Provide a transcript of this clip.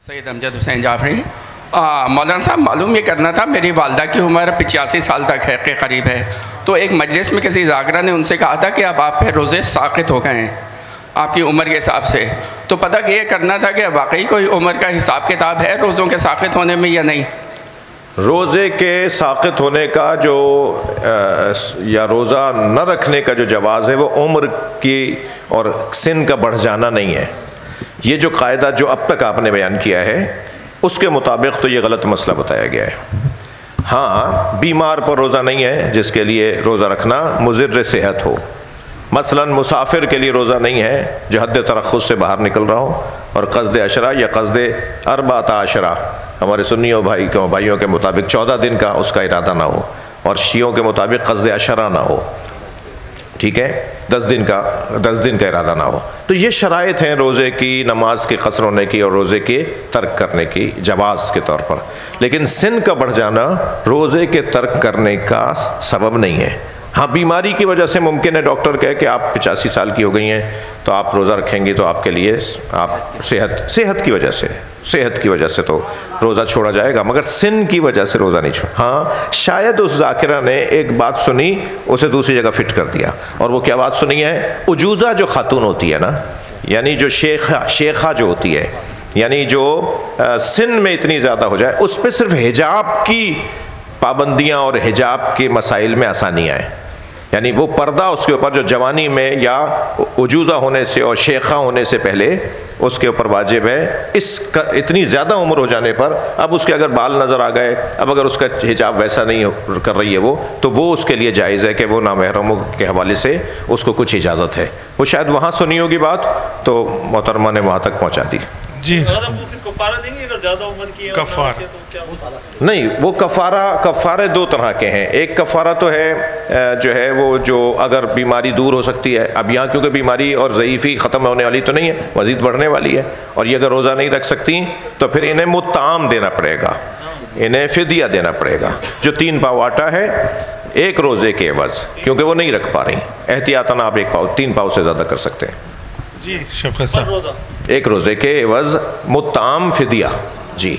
سید امجد حسین جعفری۔ مولانا صاحب معلوم یہ کرنا تھا، میری والدہ کی عمر 85 سال تک ہے کے قریب ہے، تو ایک مجلس میں کسی ذاکرہ نے ان سے کہا تھا کہ اب آپ پہ روزے ساقط ہو گئے ہیں آپ کی عمر کے حساب سے، تو پتہ کہ یہ کرنا تھا کہ واقعی کوئی عمر کا حساب کتاب ہے روزوں کے ساقط ہونے میں یا نہیں؟ روزے کے ساقط ہونے کا جو یا روزہ نہ رکھنے کا جو جواز ہے وہ عمر کی اور سن کا بڑھ جانا نہیں ہے۔ یہ جو قاعدہ جو اب تک آپ نے بیان کیا ہے اس کے مطابق تو یہ غلط مسئلہ بتایا گیا ہے۔ ہاں، بیمار پر روزہ نہیں ہے جس کے لیے روزہ رکھنا مضر صحت ہو، مثلا مسافر کے لیے روزہ نہیں ہے جو حد ترخص سے باہر نکل رہا ہو اور قصد عشرہ یا قصد 14 عشرہ، ہمارے سنیوں بھائیوں کے مطابق 14 دن کا اس کا ارادہ نہ ہو، اور شیعوں کے مطابق قصد عشرہ نہ ہو، ٹھیک ہے، 10 دن کا ارادہ نہ ہو۔ تو یہ شرائط ہیں روزے کی، نماز کے قصر ہونے کی اور روزے کے ترک کرنے کی جواز کے طور پر، لیکن سن کا بڑھ جانا روزے کے ترک کرنے کا سبب نہیں ہے۔ ہاں، بیماری کی وجہ سے ممکن ہے ڈاکٹر کہے کہ آپ 85 سال کی ہو گئی ہیں تو آپ روزہ رکھیں گی تو آپ کے لیے آپ صحت کی وجہ سے تو روزہ چھوڑا جائے گا، مگر سن کی وجہ سے روزہ نہیں چھوڑا۔ ہاں، شاید اس ذاکرہ نے ایک بات سنی اسے دوسری جگہ فٹ کر دیا، اور وہ کیا بات سنی ہے؟ عجوزہ جو خاتون ہوتی ہے نا، یعنی جو شیخہ جو ہوتی ہے، یعنی جو سن میں اتنی زیادہ ہو جائے، اس پہ صرف حجاب کی پابندیاں اور حجاب کے مسائل میں آسانیاں ہیں، یعنی وہ پردہ اس کے اوپر جو جوانی میں یا عجوزہ ہونے سے اور شیخہ ہونے سے پہلے اس کے اوپر واجب ہے، اتنی زیادہ عمر ہو جانے پر اب اس کے اگر بال نظر آ گئے، اب اگر اس کا حجاب ویسا نہیں کر رہی ہے وہ، تو وہ اس کے لیے جائز ہے کہ وہ نامحرموں کے حوالے سے اس کو کچھ اجازت ہے۔ وہ شاید وہاں سنی ہوگی بات تو محترمہ نے وہاں تک پہنچا دی۔ جی، نہیں، وہ کفارے دو طرح کے ہیں۔ ایک کفارہ تو ہے جو ہے وہ جو اگر بیماری دور ہو سکتی ہے، اب یہاں کیونکہ بیماری اور ضعیفی ختم ہونے والی تو نہیں ہے، مزید بڑھنے والی ہے، اور یہ اگر روزہ نہیں رکھ سکتی تو پھر انہیں مطعام دینا پڑے گا، انہیں فدیہ دینا پڑے گا، جو 3 پاؤ آٹا ہے ایک روزے کے عوض، کیونکہ وہ نہیں رکھ پا رہی، احتیاطاً آپ 3 پاؤ سے زیادہ کر سکتے ہیں۔ جی، ایک روزے کے عوض مطعام فدیہ۔ جی۔